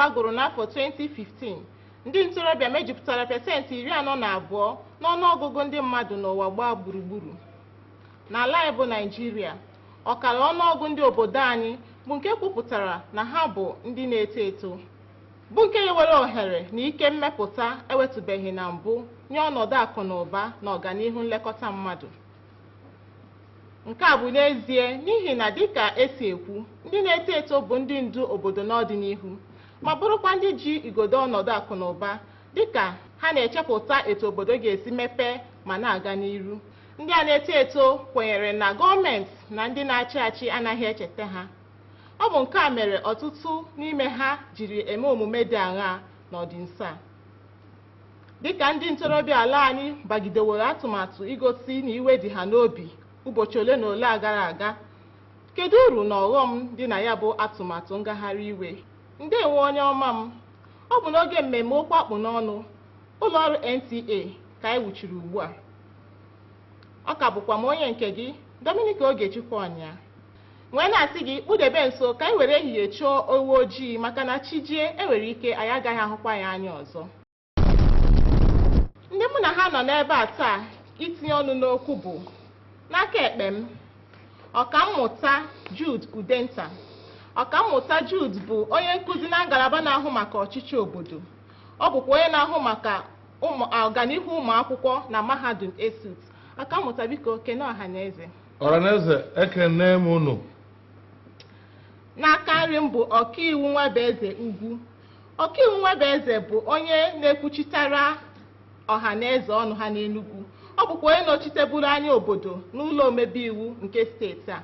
gbagoro n'afọ 2015 ndị ntorobịa mejupụtara pasentị 42 n'ọnụọgụgụ ndị mmadụ n'ụwa gbaa gburugburu. N'ala anyị bụ Naijiria, ọkara ọnụọgụ ndị obodo anyị bụ nke kwupụtara na ha bụ ndị na-eto eto, bụ nke nwere ohere na ike mmepụta ewetụbeghị na mbụ nye ọnọdụ akụ na ụba na ọganihu nlekọta mmadụ. Nke a bụ n'ezie n'ihi na dịka esi ekwu, ndị na-eto eto bụ ndị ndu obodo n'ọdịnihu, ma bụrụkwa ndị ji igodo ọnọdụ akụ na ụba dịka ha na-echepụta etu obodo ga-esi mepee ma na-aga n'iru. Ndị a na-eto eto kwenyere na gọọmenti na ndị na-achị achị anaghị echeta ha. Ọ bụ nke a mere ọtụtụ n'ime ha jiri eme omume dị aṅaa n'ọdịnso a. Dịka ndị ntorobịa ala anyị bagideworo atụmatụ igosi na iwe dị ha n'obi ụbọchị ole na ole gara aga, kedu uru na ọghọm dị na ya bụ atụmatụ ngagharị iwe? Ndewo onye ọma m, ọ bụ n'oge mmemme okwu akpụ n'ọnụ ụlọọrụ NTA ka anyị wuchiri ugbu a. Ọ ka bụkwa m onye nke gị, Dominic Ogechukwu Ọnya, wee na-asị gị kpụdebe nso ka anyị were ehihie chọọ owu ojii, maka na chi jie enwere ike anyị agaghị ahụkwa ya anya ọzọ. Ndị mụ na ha nọ n'ebe a taa itinye ọnụ n'okwu bụ n'aka ekpe m Ọkammụta Jude Udenta. Ọkammụta Jude bụ onye nkụzi na ngalaba na-ahụ maka ọchịchị obodo. Ọ bụkwa onye na-ahụ maka ọganihu ụmụ akwụkwọ na mahadum ESUT. Ọkammụta, biko kene ọha na eze. Ọhaneze, ekene m unu. N'aka nri m bụ ọkaiwu Nwabueze Ugwu. Ọkaiwu Nwabueze bụ onye na-ekwuchitara ọha na eze ọnụ ha n'Enugu. Ọ bụkwa onye nọchiteburu anya obodo n'ụlọ omebe iwu nke steeti a.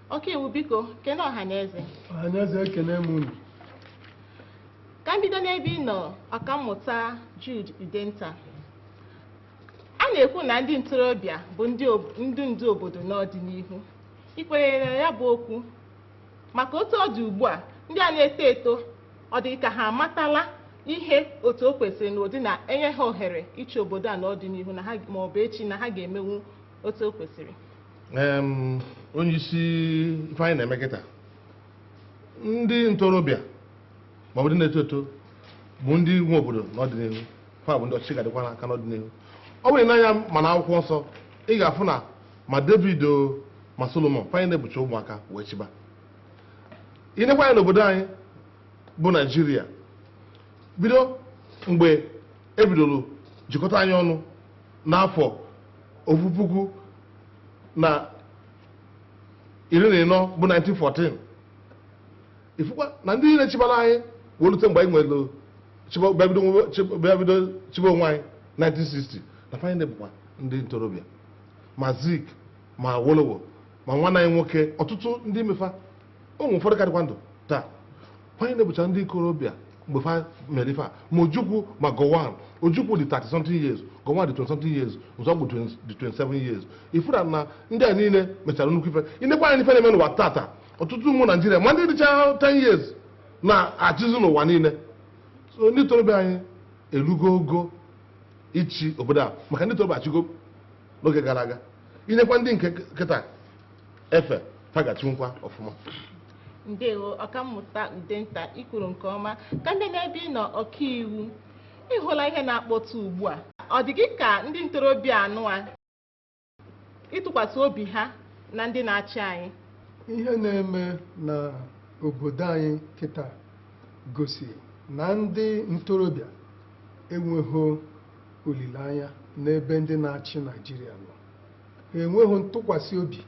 Ọkaiwu, biko kene ọha na eze. Ọha na eze, ekene m unu. Ka m bido n'ebe ị nọ, Ọkammụta Jude Udenta. A na-ekwu na ndị ntorobịa bụ ndị ndu obodo n'ọdịnihu. Ị kwenyere na ya bụ okwu? Maka otu ọ dị ugbu a, ndị a na-eto eto ọ dị ka ha amatala ihe otu o kwesịrị na ụdị na-enye ha ohere ịchị obodo a n'ọdịnihu na ha ma ọ bụ echi na ha ga-emenwu otu o kwesịrị. Onye isi ife anyị na-eme kịta, ndị ntorobịa ma ọ bụ ndị na-eto eto bụ ndị nwe obodo n'ọdịnihu, ha bụ ndị ọchịchị ga-adịkwa n'aka n'ọdịnihu. Ọ bụrụ n'anya mana akwụkwọ nsọ ị ga-afụ na ma David ma Solomon fanyị na-ebucha ụmụaka wee chiba. Inekwa anyị n'obodo anyị bụ Naijiria, bido mgbe ebidoro jikọta anyị ọnụ n'afọ 2014 bụ 1914, ifukwa na ndị niile chibara anyị welute mgbe anyị nwere bido chiba onwe anyị 1960 na fanyị na-ebukwa ndị ntorobịa ma Zik ma Awolowo ma nwanne anyị nwoke, ọtụtụ ndị mefa ụmụ ụfọdụ karịkwa ndụ taa. Fanyị na-ebucha ndị ntorobịa mgbe fa mere ife a, ma Ojukwu ma Gowon. Ojukwu dị 30 something years, Gowon dị 20 something years, Nzọgbu dị 27 years. Ifura na ndị a niile mechara nnukwu ife. Inekwa anyị ife na-eme n'ụwa tata, ọtụtụ ụmụ Naijiria ma ndị dịcha 10 years na-achịzi n'ụwa niile. So ndị ntorobịa anyị elugo ogo ichi obodo a, maka ndị ntorobịa achịgo n'oge gara aga. Inekwa ndị nke kịta efe fagachinwukwa ọfụma. Ndewo Ọkammụta Udenta, ikwuru nke ọma. Ka ndị n'ebe ị nọ ọkaiwu, ịhụla ihe na-akpọtụ ugbu a, ọ dị gị ka ndị ntorobịa anụ a ịtụkwasị obi ha na ndị na-achị anyị? Ihe na-eme na obodo anyị kịta gosi na ndị ntorobịa enweghị olileanya n'ebe ndị na-achị Naịjirịa nọ. Ha enweghị ntụkwasị obi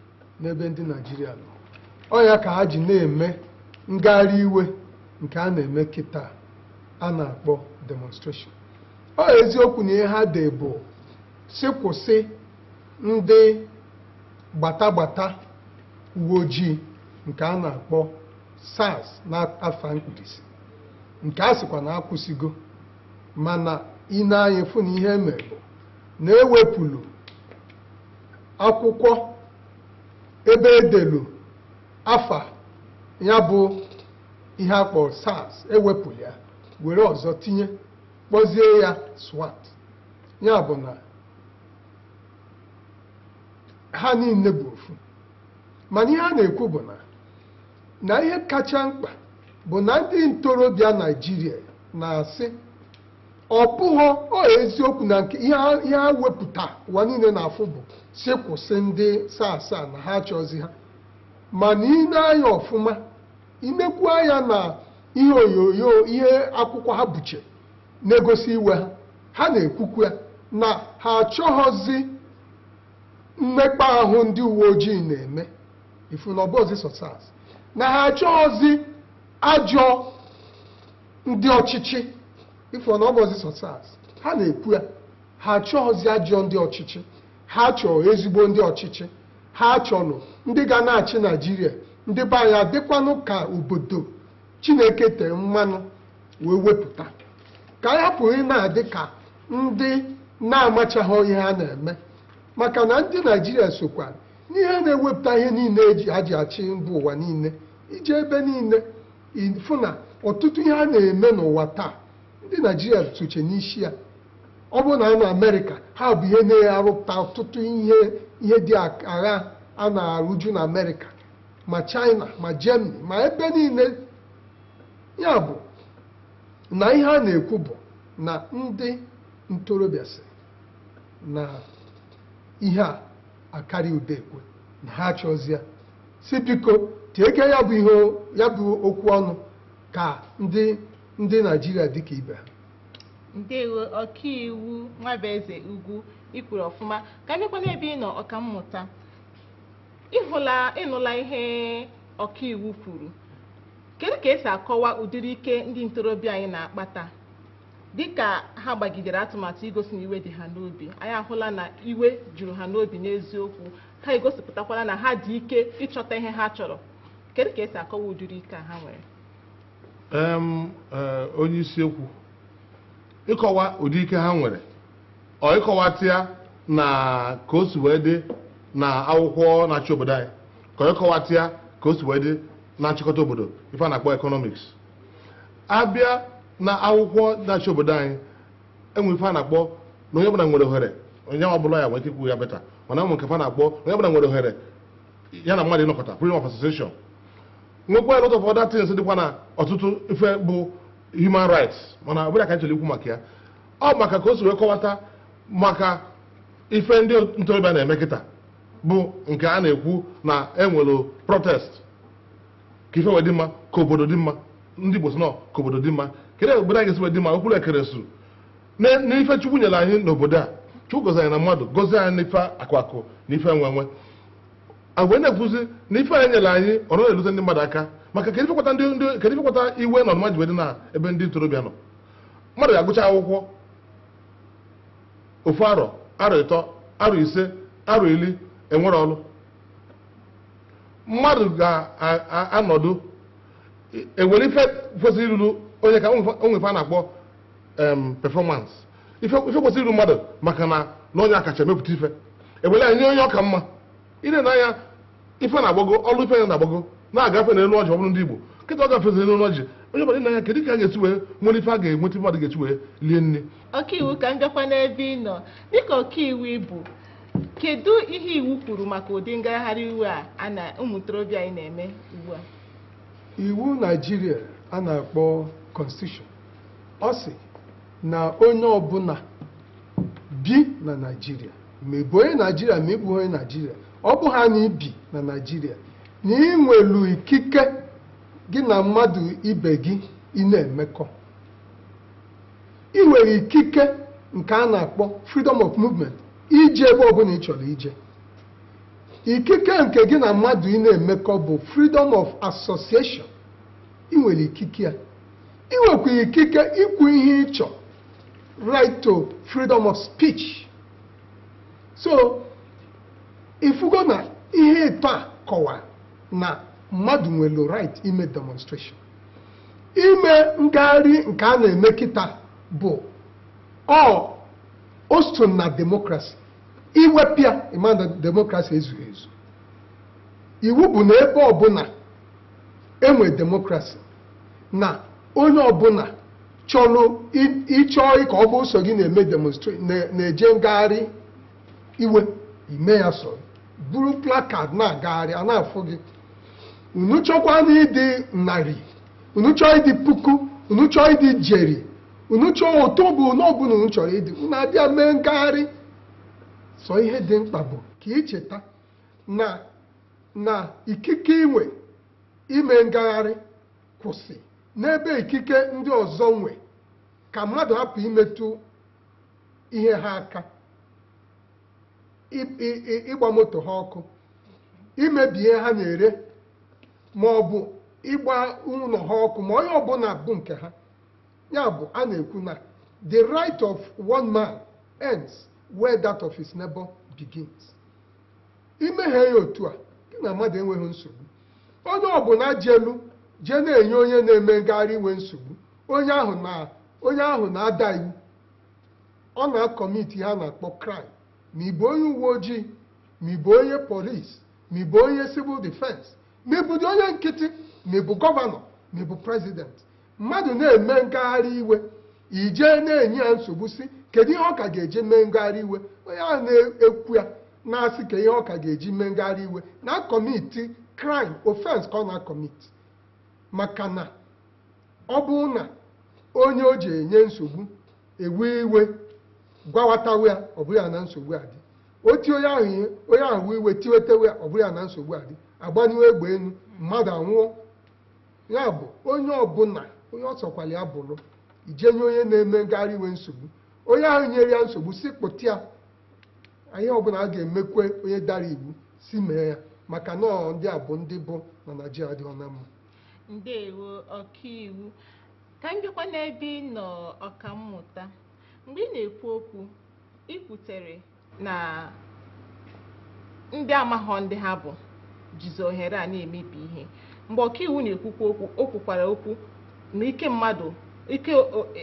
n'ebe ndị Naịjirịa nọ. Ọ ya ka ha ji na-eme ngagharị iwe nke a na-eme kịta a na-akpọ demonstration. Ọ eziokwu na ihe ha dị bụ si kwụsị ndị gbatagbata uwe ojii nke a na-akpọ SARS n'afa mkpirisi, nke a sịkwa na akwụsịgo, mana ine anyị fụ na ihe mere bụ na ewepụlụ akwụkwọ ebe edelu afa ya bụ ihe akpọrọ SARS, ewepụrụ ya were ọzọ tinye kpọzie ya SWAT. Ya bụ na ha niile bụ ofu. Mana ihe a na-ekwu bụ na ihe kacha mkpa bụ na ndị ntorobịa Naijiria na-asị ọ bụghị eziokwu na nke ihe ha wepụta ụwa niile na-afụ bụ si kwụsị ndị SARS na ha achọzi ha, mana ị na-anya ọfụma imekwu anya na ihe onyonyo ihe akwụkwọ ha buche na-egosi iwe ha na-ekwukwu ya na ha achọghọzi mmekpa ahụ ndị uwe ojii na-eme ifu na ọbọzi SARS, na ha achọghọzi ajọ ndị ọchịchị ifu na ọbọzi SARS. Ha na-ekwu ya ha achọghọzi ajọ ndị ọchịchị, ha chọrọ ezigbo ndị ọchịchị, ha chọrọ ndị ga na-achị Naijiria, ndị be anyị adịkwanụ ka obodo Chineke tere mmanụ wee wepụta, ka anyị hapụ ị na-adị ka ndị na-amachaghị ihe ha na-eme, maka na ndị Naijiria sokwara n'ihe na-ewepụta ihe niile ha ji achị mba ụwa niile, ije ebe niile ịfụ na ọtụtụ ihe a na-eme n'ụwa taa ndị Naijiria soche n'isi ya. Ọ bụrụ na na Amerịka ha bụ ihe na-arụpụta ọtụtụ ihe dị agha a na-arụju na Amerịka ma China ma Germany ma ebe niile. Ya bụ na ihe a na-ekwu bụ na ndị ntorobịa sị na ihe a akarị ude ekwe na ha achọzi ya, si biko tieke ya bụ okwu ọnụ ka ndị Naijiria dịka ibe ha. Ndewo ọkaiwu Nwabueze Ugwu, ikwuru ọfụma. Ka emekwa n'ebe ị nọ ọkammụta, ịnụla ihe ọkaiwu kwuru. Kedu ka esi akọwa ụdịrị ike ndị ntorobịa anyị na-akpata dịka ha gbagidere atụmatụ igosi na iwe dị ha n'obi? Anyị ahụla na iwe juru ha n'obi n'eziokwu, ha egosipụtakwala na ha dị ike ịchọta ihe ha chọrọ. Kedu ka esi akọwa ụdịrị ike ha nwere? Onye isi okwu ịkọwa ụdị ike ha nwere ọ ịkọwata ya na ka o si wee dị na akwụkwọ na-achị obodo anyị, ka ọ ịkọwata ya ka o si wee dị na nchịkọta obodo ife a na-akpọ economics. Abịa na akwụkwọ na-achị obodo anyị enwe ife a na-akpọ na onye ọbụla nwere ohere, onye ọbụla ya nwere ike ikwu ya beta, mana ụmụ nke fa na-akpọ onye ọbụla nwere ohere ya na mmadụ ịnọkọta, freedom of association. Nwekwa a lot of other things dịkwa na ọtụtụ ife bụ human rights, mana ọ bụla ka anyị chọrọ ikwu maka ya. Ọ maka ka o si wee kọwata maka ife ndị ntorobịa na-eme kịta bụ nke a na-ekwu na enwere protest ka ife wee dị mma, ka obodo dị mma. Ndị Igbo sị nọ ka obodo dị mma. Kedu obodo anyị ga-esi wee dị mma? Okpuru ekeresu n'ife Chukwu nyere anyị n'obodo a. Chukwu gozi anyị na mmadụ, gozi anyị n'ife akụ na ife enwe wee na-ekwuzi na ife anyị nyere anyị ọ na-elute ndị mmadụ aka. Maka kedu ifekwata iwe na ọnụma ji wee dị na ebe ndị ntorobịa nọ? Mmadụ ga-agụcha akwụkwọ ofu arọ, arọ ịtọ, arọ ise, arọ iri, enwere ọrụ. Mmadụ ga-anọdụ enwere ife kwesịrị iruru onye ka onwe ife a na-akpọ performance, ife kwesịrị iru mmadụ maka na onye akacha mepụta ife ewere anyị nye onye ọka mma. Ile na anya ife na-agbago, ọrụ ife na-agbago na-agafe n'elu ọjị. Ọ bụrụ ndị Igbo kịta ọ gafezi n'elu ọjị, onye ọbụla n'anya kedu ka a ga-esi wee nwere ife a ga-enweta mmadụ ga-esi wee lie nri. Ọkaiwu, ka m bịakwa n'ebe ị nọ dịka ọkaiwu Igbo, kedu ihe iwu kwuru maka ụdị ngagharị iwe a na ụmụ ntorobịa anyị na-eme ugbu a? Iwu Naijiria a na-akpọ Constitution ọ sị na onye ọbụla bi na Naijiria, ma ị bụ onye Naijiria ma ị bụ onye Naijiria, ọ bụ ha na ibi na Naijiria, na ị nwelu ikike gị na mmadụ ibe gị ị na-emekọ. Ị nwere ikike nke a na-akpọ freedom of movement, ije ebe ọbụla ị chọrọ ije. Ikike nke gị na mmadụ ị na-emekọ bụ freedom of association. Ị nwere ikike ya. Ị nwekwa ikike ikwu ihe ị chọrọ, right to freedom of speech. So ifugo na ihe ịtọ a kọwara na mmadụ nwere right ime demonstration. Ime ngagharị nke a na-eme kịta bụ o so na demokrasi. Iwepịa ịma na demokrasi ezughị ezu. Iwu bụ na ebe ọbụla enwe demokrasi na onye ọbụla chọrọ ịchọ ka ọ bụ so gị na-eme demonstrate na-eje ngagharị iwe, ime ya so buru placard na-agagharị a na-afụ gị. Unu chọkwa na ịdị narị unu chọọ ịdị puku unu chọọ ịdị jeri unu chọọ ụtọ bụ n'ọbụla unu chọrọ ịdị unu abịa mee ngagharị sọ ihe dị mkpa bụ ka icheta na ikike inwe ime ngagharị kwụsị n'ebe ikike ndị ọzọ nwe ka mmadụ hapụ imetụ ihe ha aka ịgba moto ha ọkụ imebi ihe ha na-ere ma ọ bụ ịgba ụlọ ha ọkụ ma onye ọbụla bụ nke ha ya bụ a na-ekwu na the right of one man ends where that of his neighbor begins. Imeghe ya otu a gị na mmadụ enweghị nsogbu onye ọbụla jee na-enye onye na-eme ngagharị iwe nsogbu onye ahụ na-ada iwu ọ na-akọmiti ha na-akpọ crime ma ị bụ onye uwe ojii ma ị bụ onye polisi ma ị bụ onye civil defense ma ị bụ onye nkịtị ma ị bụ gọvanọ ma ị bụ prezident mmadụ na-eme ngagharị iwe ije na-enye ya nsogbu si kedu ihe ọ ka ga-eji mee ngagharị iwe onye ahụ na-ekwu ya na-asị ka ihe ọ ka ga-eji mee ngagharị iwe na-akọmiti crime offense ka ọ na-akọmiti maka na ọ bụrụ na onye o ji enye nsogbu ewe iwe gwawatawa ya ọ bụrụ ya na nsogbu adị oti onye ahụ iwe tiwetewe ya ọ bụrụ ya na nsogbu adị agbanyụọ egbe elu mmadụ anwụọ ya bụ onye ọbụla onye ọ sọkwala ya bụrụ ijenye onye na-eme ngagharị iwe nsogbu onye ahụ nyere ya nsogbu si kpụta ya ihe ọbụla a ga-emekwe onye dara iwu si mee ya maka na ndị a bụ ndị bụ na Naịjirịa dị ọna mma. Ndewo ọkaiwu ka m bịakwa n'ebe ị nọ ọkammụta mgbe ị na-ekwu okwu ị kwutere na ndị amaghọ ndị ha bụ jizi ohere a na-emebi ihe mgbe ọkaiwu na-ekwukwa okwu o kwukwara okwu na ike mmadụ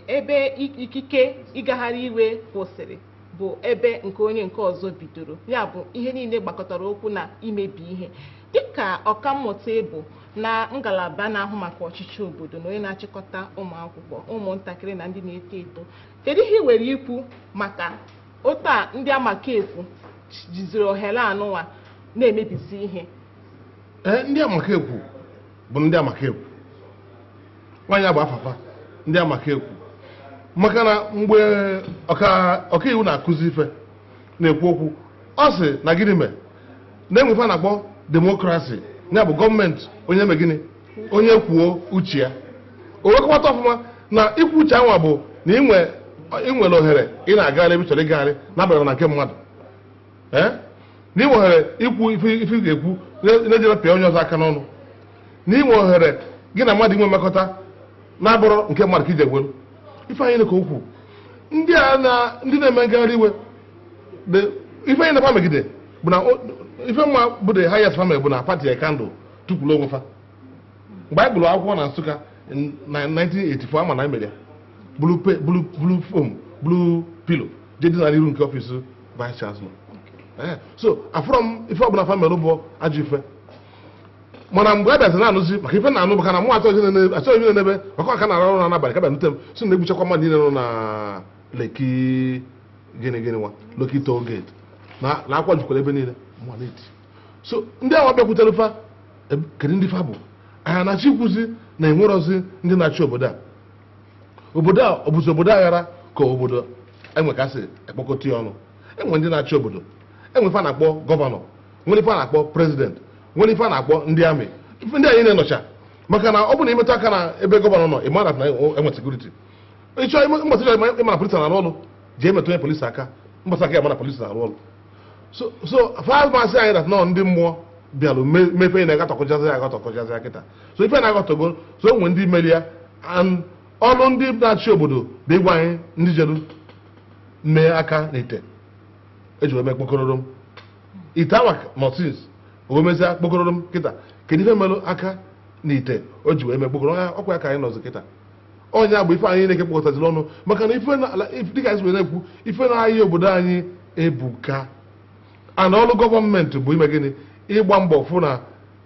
ebe ikike ịgagharị iwe kwụsịrị bụ ebe nke onye nke ọzọ bidoro ya bụ ihe niile gbakọtara okwu na imebi ihe dịka ọkammụta ịbụ na ngalaba na-ahụ maka ọchịchị obodo na onye na-achịkọta ụmụ akwụkwọ ụmụntakịrị na ndị na-eto eto kedu ihe ị nwere ikwu maka otu a ndị amakefu jiziri ohere anụnwa na-emebisi ihe? Ndị amakefu bụ ndị amakefu nwaanyị bụ afafa ndị amakefu maka na mgbe ọkaiwu na-akụzi ife na-ekwu okwu ọ sị na gịnị mee na-enwefe a na-akpọ demokrasi ya bụ gọọmenti onye mee gịnị onye kwuo uche ya o wekọta ọfụma na ikwu uche anwa bụ na ị nwere ohere ị na-agagharị ebe chọrọ ịgagharị n'abalị na nke mmadụ na ị nwe ohere ikwu ife ị ga-ekwu na-ejere pịa onye ọzọ aka n'ọnụ na ị nwe ohere gị na mmadụ inwe mmekọta na-abụrụ nke mmadụ ka iji egwelu ife anyị ka okwu ndị na-eme ngagharị iwe ife anyị na-efa megide bụ na ife mma bụ the highest family bụ na pati ya kandụl tukwuru onwe fa mgbe anyị gburu akwụkwọ na Nsụka na 1984 ama na anyị mere ya blue foam blue pillow jedị na n'iru nke ọfịs vice chancellor so afọrọ m ife ọbụla family bụ ajọ ife mana mgbe a bịazi na-anụzi maka ife na-anụ maka na mụ achọghị n'ebe maka ọka na-arụ ọrụ n'abalị ka bịa nute m so na-egbuchakwa mmadụ niile nọ na Lekki gịnị nwa Lekki toll gate na akwa jukwara ebe niile so ndị awa bịakwutere fa kedu ndị fa bụ anya na-achị ikwuzi na enwerozi ndị na-achị obodo a ọ bụzi obodo aghara ka obodo enwekasị ekpokọta ya ọnụ enwe ndị na-achị obodo enwe ife a na-akpọ gọvanọ nwere ife a na-akpọ prezident nwere ife a na-akpọ ndị amị ife ndị anyị na-enọcha maka na ọ bụ na imetụ aka na ebe gọvanọ nọ ịmara na enwe sekuriti ịchọ mgbasa ịma na polisi na-arụ ọrụ jee metụ onye polisi aka mgbasa aka ya ma na polisi na-arụ ọrụ so fast masị anyị dat nọ ndị mmụọ bịalụ mepe na-agatọkọjazi agatọkọjazi ya kịta so ife na-agatọgo so onwe ndị meri ya ọrụ ndị na-achị obodo bụ ịgwa anyị ndị jeru mee aka na ite eji wee mee kpokọrọrọ ite awa nọtins o mezie kpokọrọrọ kịta kedu ife merụ aka na ite o ji wee mee kpokọrọ ọkwa ya ka anyị nọzi kịta onye bụ ife anyị na-eke kpọkọtaziri ọnụ maka na dịka anyị na-ekwu ife na-ahịa obodo anyị ebuka ana ọrụ gọọmenti bụ ime gịnị ịgba mbọ fụ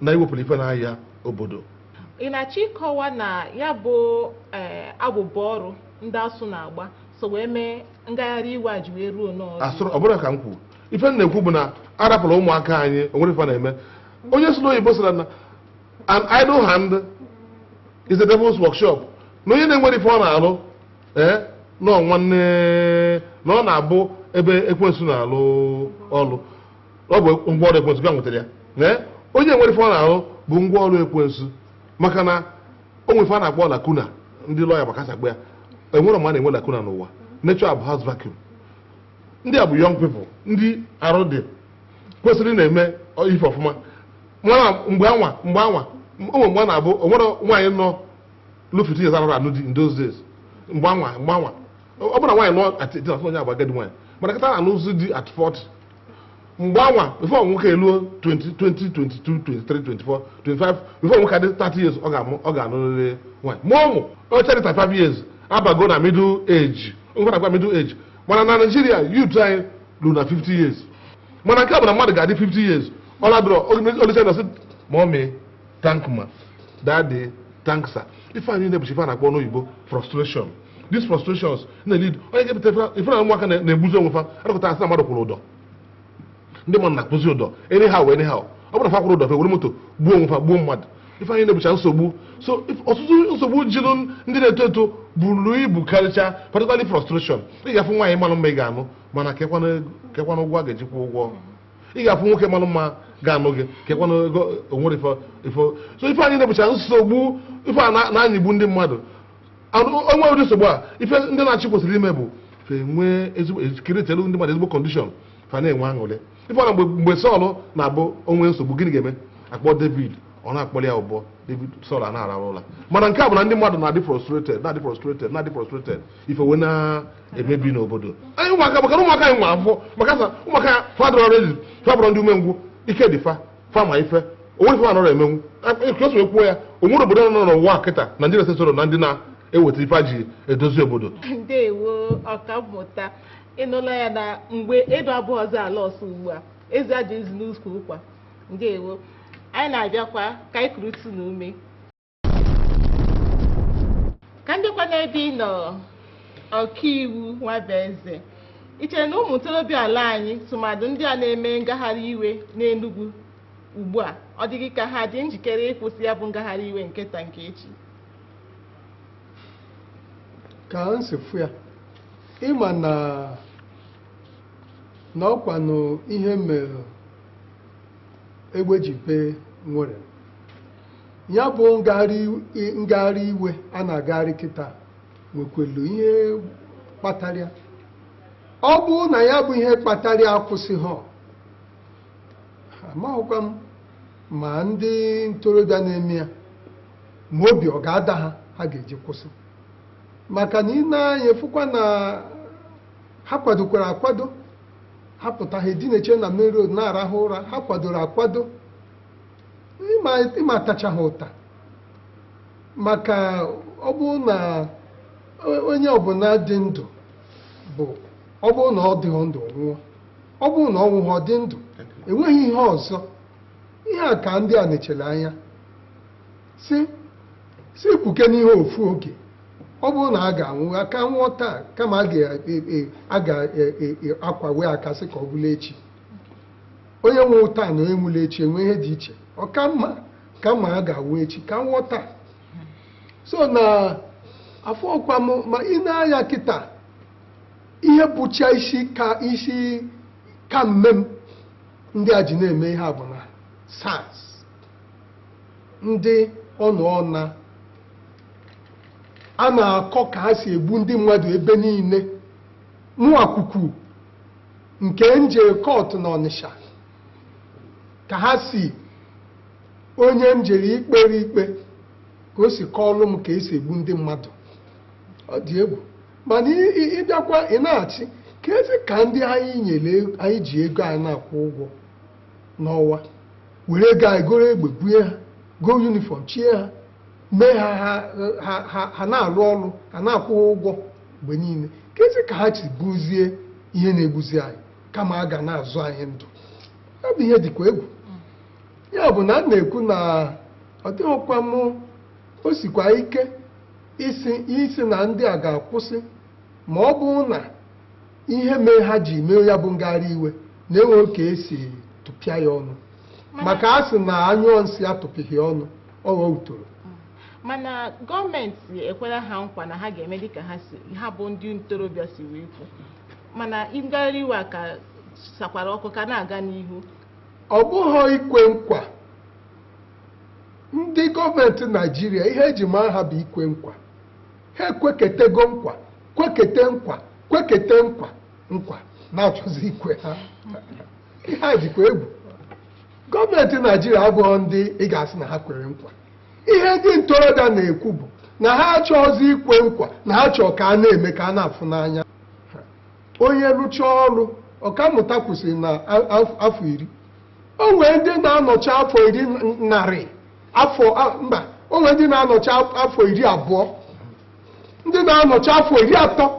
na iwepụrụ ife n'ahịa obodo. Ị na-achọ ịkọwa na ya bụ abụbọ ọrụ ndị asụ na-agba so wee mee ngagharị iwe a ji wee ruo n'ọrụ? Ọ bụrụ ka m kwuo ife m na-ekwu bụ na arapụrụ ụmụaka anyị onwere ife na-eme onye si n'oyibo sịra na an idle hand is a devil's workshop. No, you know what if one allo, no one, no na-abụ ebe ekwensu na-alụ ọlụ. Ọ bụ ngwa ọrụ ekwensu ga nwetara ya. Onye nwere ife ọ na-alụ bụ ngwa ọrụ ekwensu maka na o nwere ife a na-akpọ lakuna ndị lọya gbakasa gba ya. Enwere ma na-enwe lakuna n'ụwa. Nature bụ house vacuum. Ndị a bụ young people, ndị arụ dị kwesịrị na-eme ife ọfụma. Mgbe anwa ụmụ mgbe na-abụ onwere nwaanyị nọ lụfụta ihe zara anụ dị in those days. Mgbe anwa ọ bụrụ na nwaanyị nọ atịtị na onye agba agadi nwaanyị mana kịta na-anụzi dị at 40. Mgbe anwa before nwoke eluo 20, 22, 23, 24, 25 before nwoke adị 30 years ọ ga-anụrịrị nwaanyị ma ụmụ o chere 35 years abago na middle age ngwa na middle age mana na Nigeria youth anyị lụ na 50 years mana nke a bụ na mmadụ ga-adị 50 years ọladụrọ oliche na sị mommy thank ma daddy thank sir ife anyị na-ebuchi ife a na-akpọ n'oyibo frustration. These frustrations na-lead onye ga-ebute ife na ụmụaka na-egbuzi onwe fa arụkọta asị na mmadụ kwụrụ ụdọ ndị mmadụ na-akpụzi ụdọ anyhow anyhow ọ bụrụ na fa kwụrụ ụdọ fe were moto gbuo onwe fa gbuo mmadụ ife anyị na-ebucha nsogbu so ọtụtụ nsogbu jilụ ndị na-eto eto buru ibu karịcha particularly frustration. Ị ga-afụ nwaanyị mmanụ mma ị ga-anụ mana kekwana ụgwọ a ga-eji kwụ ụgwọ. Ị ga-afụ nwoke mmanụ mma ga-anụ gị kekwana ego onwere ifo so ife anyị na-ebucha nsogbu ife a na-anyịgbu ndị mmadụ. Onwe ụdị nsogbu a ife ndị na-achị kwesịrị ime bụ fe nwee ezigbo ekeritelu ndị mmadụ ezigbo kọndishọn fa na-enwe aṅụrị. Ife ọna mgbe Sọl na-abụ onwe nsogbu gịnị ga-eme akpọ David ọ na-akpọrọ ya ụbọ David Sọl a na-arahụ ụra mana nke a bụ na ndị mmadụ na-adị frustrated ife wee na-emebi n'obodo anyị ụmụaka maka na ụmụaka anyị nwa afọ maka sa ụmụaka ya fadụrụ ọrụ fabụrụ ndị umengwụ ike dị fa ma ife onwe ife anọrọ emenwu ka o kwuo ya onwere obodo nọ n'ụwa kịta Nigeria sesoro na ndị na-eweta ife ji edozi obodo. Ndewo ọkammụta ịnụla ya na mgbe edo abụọ ọzọ ala ọsọ ugbu a ezi adịghịzi n'ụzọ ụkwa. Ndewo anyị na-abịakwa ka anyị kurutu n'ume ka ndịkwa n'ebe ị nọ ọkaiwu Nwabueze ichere na ụmụ ntorobịa ala anyị tụmadụ ndị a na-eme ngagharị iwe n'Enugu ugbu a ọ dịghị ka ha dị njikere ịkwụsị ya bụ ngagharị iwe nketa nke echi? Ka nsefu ya ịma na ọkwanụ ihe mere egbe ji bee nwere ya bụ ngagharị iwe a na-agagharị kịta nwekwelu ihe kpatara ọ bụ na ya bụ ihe kpatara akwụsịghị amaghịkwa m ma ndị ntorobịa na-eme ya ma obi ọ ga-ada ha ga-eji kwụsị maka na ị na-anya fụkwa na ha kwadokwara akwado ha pụtaghị edineche na main road na-arahụ ụra ha kwadoro akwado ịma tachaghị ụta maka ọ bụ na onye ọbụla dị ndụ bụ ọ bụrụ na ọ dịghị ndụ nwụọ ọ bụrụ na ọ nwụghị ọ dị ndụ enweghị ihe ọzọ ihe a ka ndị a na-echere anya si kpuke n'ihe ofu oge ọ bụrụ na a ga-anwụ aka nwụọ taa kama a ga-akwawe aka sị ka ọ bụla echi onye nwụrụ taa na onye nwụrụ echi enwe ihe dị iche ọ ka mma a ga-anwụ echi ka nwụọ taa so na afọ ọkwa m ma ị na-anya kịta ihe bụcha isi ka mmem ndị a ji na-eme ihe a bụ na SARS ndị ọnụọna a na-akọ ka ha si egbu ndị mmadụ ebe niile mụakwụkwụ nke nje kọtụ na Ọnịsha ka ha si onye njere ikpere ikpe ka o si kọọlụ m ka esi egbu ndị mmadụ ọ dị egwu mana ịbịakwa ị na-achị ka ezi ka ndị anyị ji ego anyị na-akwụ ụgwọ n'ọnwa were ego anyị goro egbe bunye ha goo yunifọm chie ha mee ha na-arụ ọrụ ha na-akwụ ụgwọ mgbe niile ka ezi ka ha si buzie ihe na-egbuzi anyị kama a ga na-azụ anyị ndụ ọ bụ ihe dịkwa egwu ya bụ na a na-ekwu na ọ dịghịkwa m o sikwa ike isi na ndị a ga-akwụsị ma ọ bụ na ihe mee ha ji mee ya bụ ngagharị iwe na-enwe ka esi tụpịa ya ọnụ maka a sị na anyụọ nsị atụpịghị ọnụ ọghọ utoro mana gọọmenti ekwela ha nkwa na ha ga-eme dịka ha bụ ndị ntorobịa si wee kwu mana ngagharị iwe a ka sakwara ọkụ ka na-aga n'ihu. Ọ bụghị ikwe nkwa. Ndị gọọmenti Naịjirịa ihe eji mara ha bụ ikwe nkwa. Ha ekweketego nkwa, kwekete nkwa, kwekete nkwa na-achọzi ikwe ha. Ihe a jikwa egwu. Gọọmenti Naịjirịa abụghị ndị ị ga-asị na ha kwere nkwa. Ihe ndị ntorobịa na-ekwu bụ na ha achọghịzi ikwe nkwa, na ha chọrọ ka a na-eme ka a na-afụ n'anya. Onye rụchaa ọrụ ọkammụta kwụsịrị na afọ 10. O nwere ndị na-anọchi afọ 100 mba, o nwere ndị na-anọchi afọ 20, ndị na-anọchi afọ 30.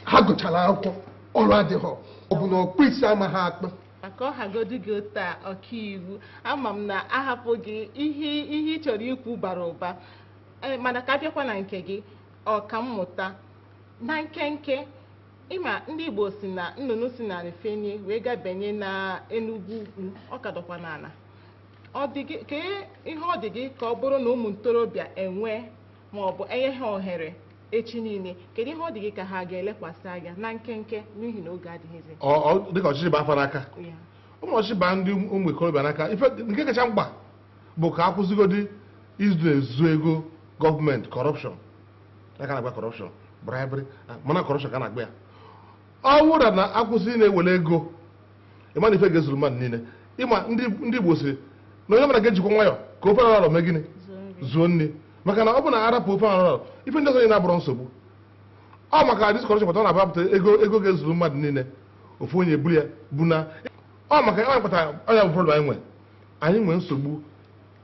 Ha gụchara akwụkwọ, ọrụ adịghị, ọ bụ na ọkpụ isi amaghị akpa. Maka ọhagodu gị taa ọkaiwu, ama m na ahapụ gị ihe ị chọrọ ikwu bara ụba, mana ka abịakwa na nke gị ọkammụta na nkenke. Ịma ndị Igbo si na nnụnụ si na Ifenye wee gabanye na Enugu Ukwu, ọ ka dọkwa n'ala. Ihe ọ dị gị ka ọ bụrụ na ụmụ ntorobịa enwe ma ọ bụ enye ha ohere echi niile, kedu ihe ọ dị gị ka ha ga-elekwasị anya na nkenke n'ihi na oge adịghịzi? Dịka ọchịchị bụ afọ n'aka, ụmụ ọchịchị ba ndị ụmụ ikorobịa n'aka. Ife nke kacha mkpa bụ ka akwụsịgodi ezu ego gọọmenti, kọrọpshọn. Ya ka na-agba kọrọpshọn, bribery, mana kọrọpshọn ka na-agba ya. Ọ bụrụ na akwụsị na-ewere ego, ịma na ife ga-ezuru mmadụ niile. Ịma ndị Igbo siri na onye ọbụla ga-ejikwa nwayọ ka ofe arọrọ mee gịnị zuo nri, maka na ọ bụ na arapụ ofe arọrọ ife ndị ọzọ na-abụrụ nsogbu. Ọ maka diskọrọshọn pụta na-abapụta ego ga-ezuru mmadụ niile, ofu onye buru ya bụ na ọ maka onye kpatara ọnya bụ problem anyị nwee nsogbu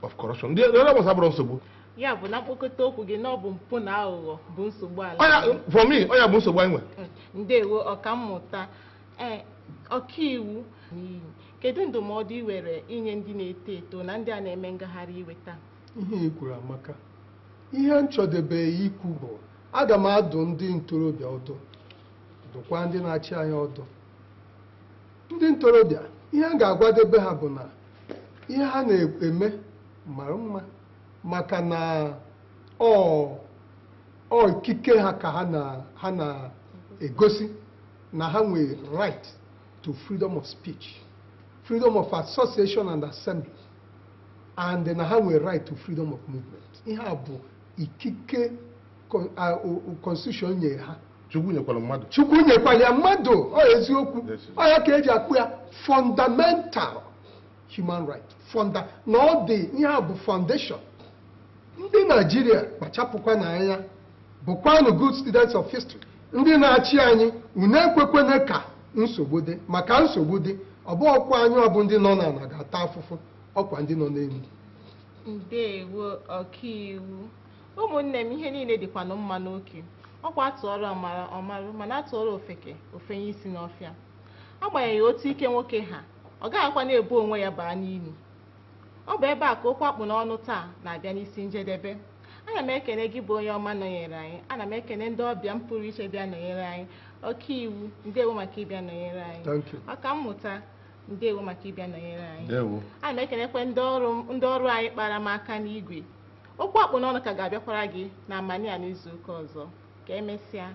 of corruption. Ndị ọrụ ọgbasa abụrụ nsogbu. Ya bụ na mkpokọta okwu gị na ọ bụ mpụ na aghụghọ bụ nsogbu ala. For me, ọnya bụ nsogbu anyị nwe. Ndewo ọkammụta. Ọkaiwu, kedu ndụmọdụ ị were inye ndị na-eto eto na ndị a na-eme ngagharị iwe taa? Ihe i kwuru amaka. Ihe nchọdebeghị ikwu bụ aga m adụ ndị ntorobịa ọdụ, dụkwa ndị na-achị anyị ọdụ. Ndị ntorobịa, ihe a ga-agwadebe ha bụ na ihe ha na-eme mara mma, maka na ikike ha ka ha na-egosi na ha nwere right to freedom of speech, freedom of association and assembly, and na ha nwere right to freedom of movement. Ihe a bụ ikike constitution nyere ha. Chukwu nyekwara mmadụ. Chukwu nyekwara ya mmadụ, ọ eziokwu. Ọ ya ka eji akpụ ya fundamental human right. Na ọ dị ihe a bụ foundation. Ndị Naijiria kpachapụkwa n'anya, bụkwanụ good students of history. Ndị na-achị anyị unu ekwekwene ka nsogbu dị, maka nsogbu dị ọ bụ ọkwa anyị ọ bụ ndị nọ n'ala ga-ata afụfụ, ọkwa ndị nọ n'elu. Ndewo ọkaiwu. Ụmụnne m, ihe niile dịkwanụ mma n'oke. Ọkwa atụọrọ ọmarụ mana atụọrọ ofeke ofenye isi n'ọfịa. Agbanyeghị otu ike nwoke ha, ọ gaghịkwa na-ebu onwe ya baa n'ili. Ọ bụ ebe a ka okwu akpụ n'ọnụ taa na-abịa n'isi njedebe. Ana m ekene gị bụ onye ọma nọnyere anyị. Ana m ekene ndị ọbịa m pụrụ iche bịa nọnyere anyị. Ọkaiwu, ndewo maka ịbịa nọnyere anyị. Ọkammụta, ndewo maka ịbịa nọnyere anyị. Ana m ekenekwe ndị ọrụ anyị kpara m aka n'igwe. Okwu akpụ n'ọnụ ka ga-abịakwara gị na Amania n'izu ụka ọzọ. Ka emesịa.